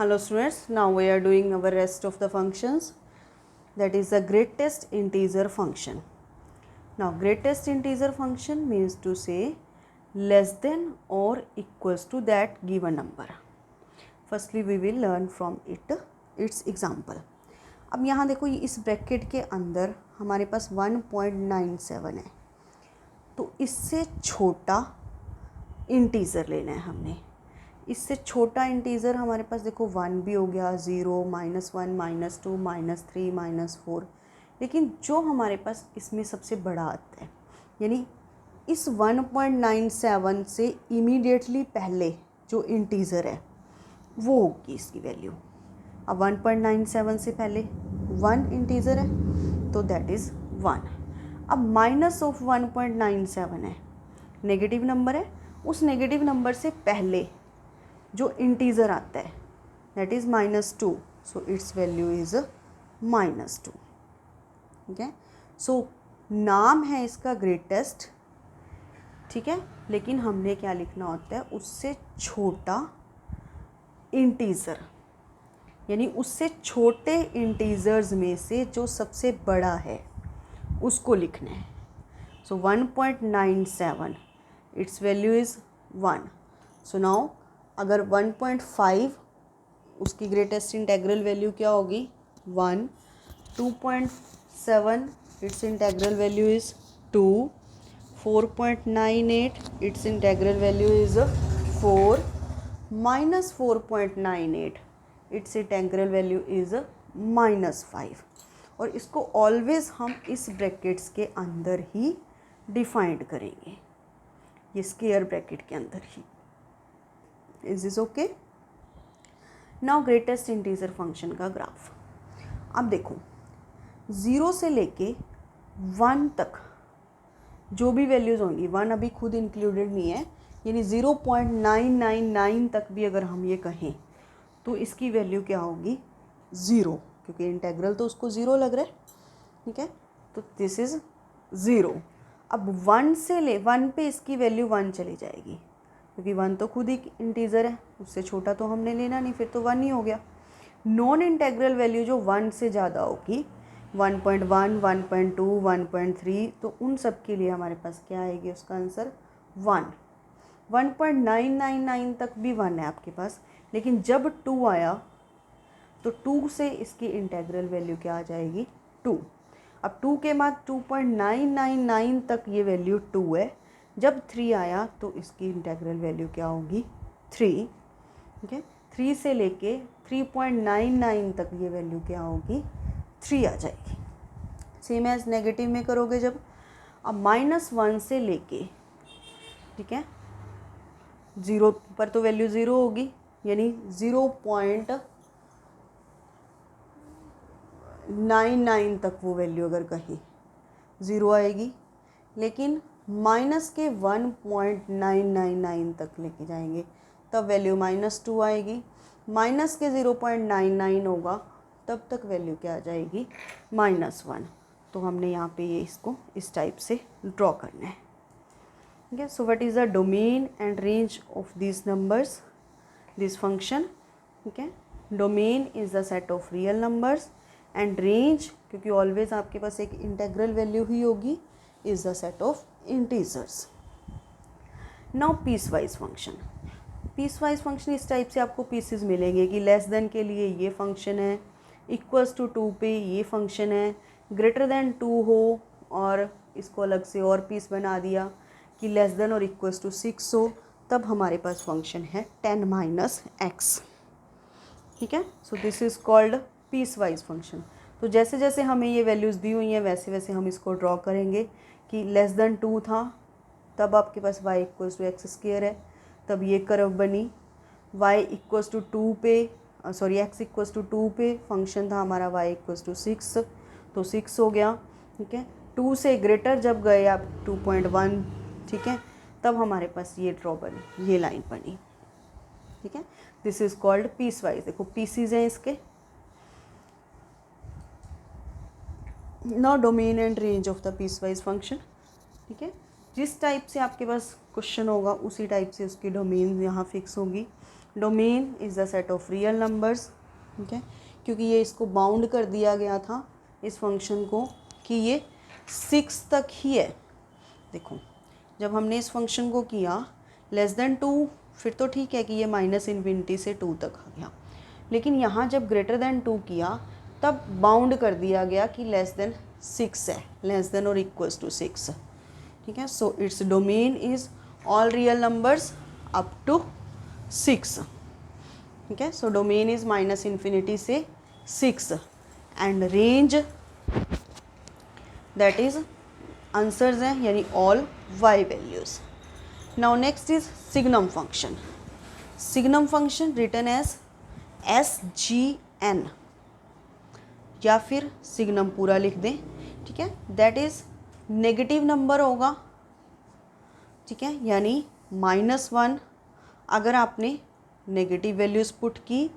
Hello students, now we are doing our rest of the functions, that is the greatest integer function. Now greatest integer function means to say less than or equals to that given number. Firstly we will learn from its example. अब यहाँ देखो इस bracket के अंदर हमारे पास 1.97 है, तो इससे छोटा इंटीज़र लेना है हमने. इससे छोटा इंटीज़र हमारे पास देखो 1 भी हो गया, 0, -1, -2, -3, -4. लेकिन जो हमारे पास इसमें सबसे बड़ा आता है, यानी इस 1.97 से इमीडिएटली पहले जो इंटीज़र है वो होगी इसकी वैल्यू. अब 1.97 से पहले 1 इंटीज़र है तो दैट इज़ 1. अब माइनस ऑफ 1.97 है, नेगेटिव नंबर है, उस नेगेटिव नंबर से पहले जो इंटीज़र आता है that is -2, so it's value is -2. ठीक है, सो नाम है इसका ग्रेटेस्ट. ठीक है, लेकिन हमने क्या लिखना होता है, उससे छोटा इंटीज़र, यानी उससे छोटे इंटीज़र्स में से जो सबसे बड़ा है उसको लिखना है. सो 1.97 it's value is 1. So now अगर 1.5 उसकी ग्रेटेस्ट इंटेग्रल वैल्यू क्या होगी 1. 2.7 it's integral value is 2. 4.98 it's integral value is 4. -4.98 it's integral value is -5. और इसको ऑलवेज हम इस ब्रैकेट्स के अंदर ही डिफाइंड करेंगे, ये स्क्वायर ब्रैकेट के अंदर ही. Is this okay? Now greatest integer function का ग्राफ. अब देखो 0 से लेके 1 तक जो भी वैल्यूज़ होंगी, 1 अभी खुद इंक्लूडेड नहीं है, यानी 0.999 तक भी अगर हम ये कहें तो इसकी वैल्यू क्या होगी 0, क्योंकि इंटेग्रल तो उसको 0 लग रहा है. ठीक है, तो दिस इज़ 0. अब 1 से ले 1 पे इसकी वैल्यू 1 चली जाएगी, क्योंकि 1 तो खुद ही इंटीज़र है, उससे छोटा तो हमने लेना नहीं, फिर तो 1 ही हो गया. नॉन इंटेग्रल वैल्यू जो 1 से ज़्यादा होगी 1.1, 1.2, 1.3, तो उन सब के लिए हमारे पास क्या आएगी, उसका आंसर 1. 1.999 तक भी 1 है आपके पास, लेकिन जब 2 आया तो 2 से इसकी इंटेग्रल वैल्यू क्या आ जाएगी 2. अब 2 के बाद 2.999 तक ये वैल्यू 2 है, जब 3 आया तो इसकी इंटेग्रल वैल्यू क्या होगी 3. ठीक है, 3 से लेके 3.99 तक ये वैल्यू क्या होगी 3 आ जाएगी. सेम एज नेगेटिव में करोगे जब. अब -1 से लेके, ठीक है, 0 पर तो वैल्यू 0 होगी, यानी 0.99 तक वो वैल्यू अगर कहीं 0 आएगी, लेकिन माइनस के 1.999 तक लेके जाएंगे तब वैल्यू -2 आएगी. माइनस के 0.99 होगा तब तक वैल्यू क्या आ जाएगी -1. तो हमने यहाँ पे ये इसको इस टाइप से ड्रॉ करना है. ठीक है, so what is the domain and range of this numbers, this function. ठीक है, domain is the set of real numbers and range, क्योंकि ऑलवेज आपके पास एक इंटेग्रल वैल्यू ही होगी, is the set of integers. Now piecewise function. Piecewise function इस type से आपको पीसेस मिलेंगे कि लेस देन के लिए ये फंक्शन है, इक्वल्स टू 2 पे ये फंक्शन है, ग्रेटर देन 2 हो और इसको अलग से और पीस बना दिया कि लेस देन और इक्वल्स टू 6 हो, तब हमारे पास फंक्शन है 10 - x. ठीक है, so this is called piecewise function. तो जैसे जैसे हमें ये वैल्यूज़ दी हुई हैं वैसे वैसे हम इसको ड्रॉ करेंगे कि लेस देन 2 था तब आपके पास y = x² है, तब ये कर्व बनी. y = 2 पे x = 2 पे फंक्शन था हमारा y = 6, तो 6 हो गया. ठीक है, 2 से ग्रेटर जब गए आप 2.1, ठीक है, तब हमारे पास ये ड्रॉ बनी, ये लाइन बनी. ठीक है, this is called piecewise. देखो पीसीज हैं इसके. Now domain and range of the piecewise function. ठीक है, जिस टाइप से आपके पास क्वेश्चन होगा उसी टाइप से उसकी डोमेन यहाँ फिक्स होगी. Domain is the set of real numbers, ठीक है, क्योंकि ये इसको बाउंड कर दिया गया था इस फंक्शन को कि ये 6 तक ही है। देखो जब हमने इस फंक्शन को किया लेस देन 2 फिर तो ठीक है कि ये -∞ से 2 तक आ गया, लेकिन यहाँ जब ग्रेटर देन 2 किया तब बाउंड कर दिया गया कि लेस देन 6 है, लेस देन और इक्वल्स टू 6, ठीक है। So its domain is all real numbers up to 6, ठीक है। सो डोमेन इज -∞ से 6 and range that is answers हैं यानी all y values. Now next is signum function. Signum function written as SGN या फिर signum पूरा लिख दें, ठीक है। दैट इज नेगेटिव नंबर होगा, ठीक है, यानी -1 अगर आपने नेगेटिव वैल्यूज़ पुट की,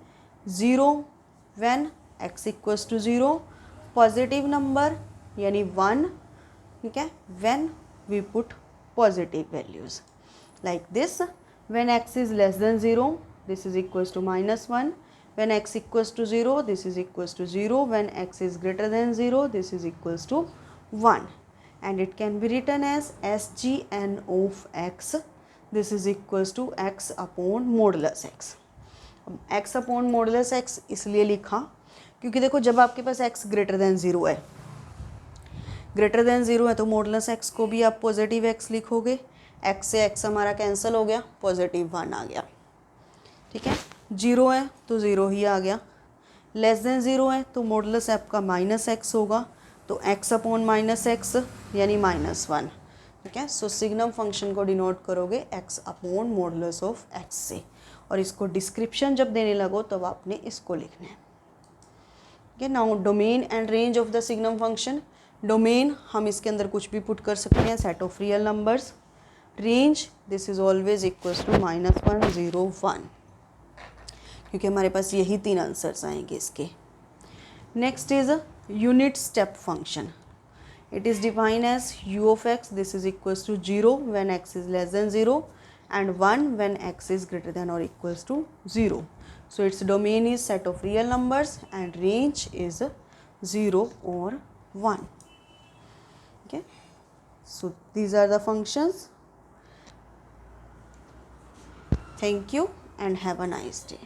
0 when x equals to 0, positive number यानी 1, ठीक है, when we put positive values like this. When x is less than 0 this is equals to -1, when x equals to 0 this is equals to 0, when x is greater than 0 this is equals to 1, and it can be written as SGN of x, this is equals to x upon modulus x। x upon modulus x इसलिए लिखा क्योंकि देखो जब आपके पास x greater than 0 है, greater than 0 है तो modulus x को भी आप पॉजिटिव x लिखोगे, x से x हमारा कैंसिल हो गया, पॉजिटिव 1 आ गया, ठीक है। 0 है तो 0 ही आ गया, लेस देन 0 है तो मॉडुलस आपका -x होगा, तो x अपॉन -x यानी -1, ठीक है। सो सिग्नम फंक्शन को डिनोट करोगे x upon modulus of x से, और इसको डिस्क्रिप्शन जब देने लगो तब आपने इसको लिखना है, ठीक है। Now domain and range of the signum function. Domain हम इसके अंदर कुछ भी पुट कर सकते हैं, set of real numbers. Range this is always equals to -1 0 1, क्योंकि हमारे पास यही 3 आंसर्स आएंगे इसके। Next is unit step function. It is defined as u of x, this is equals to 0 when x is less than 0 and 1 when x is greater than और equals to 0। So its domain is set of real numbers and range is 0 और 1, okay। So these are the functions. Thank you and have a nice day.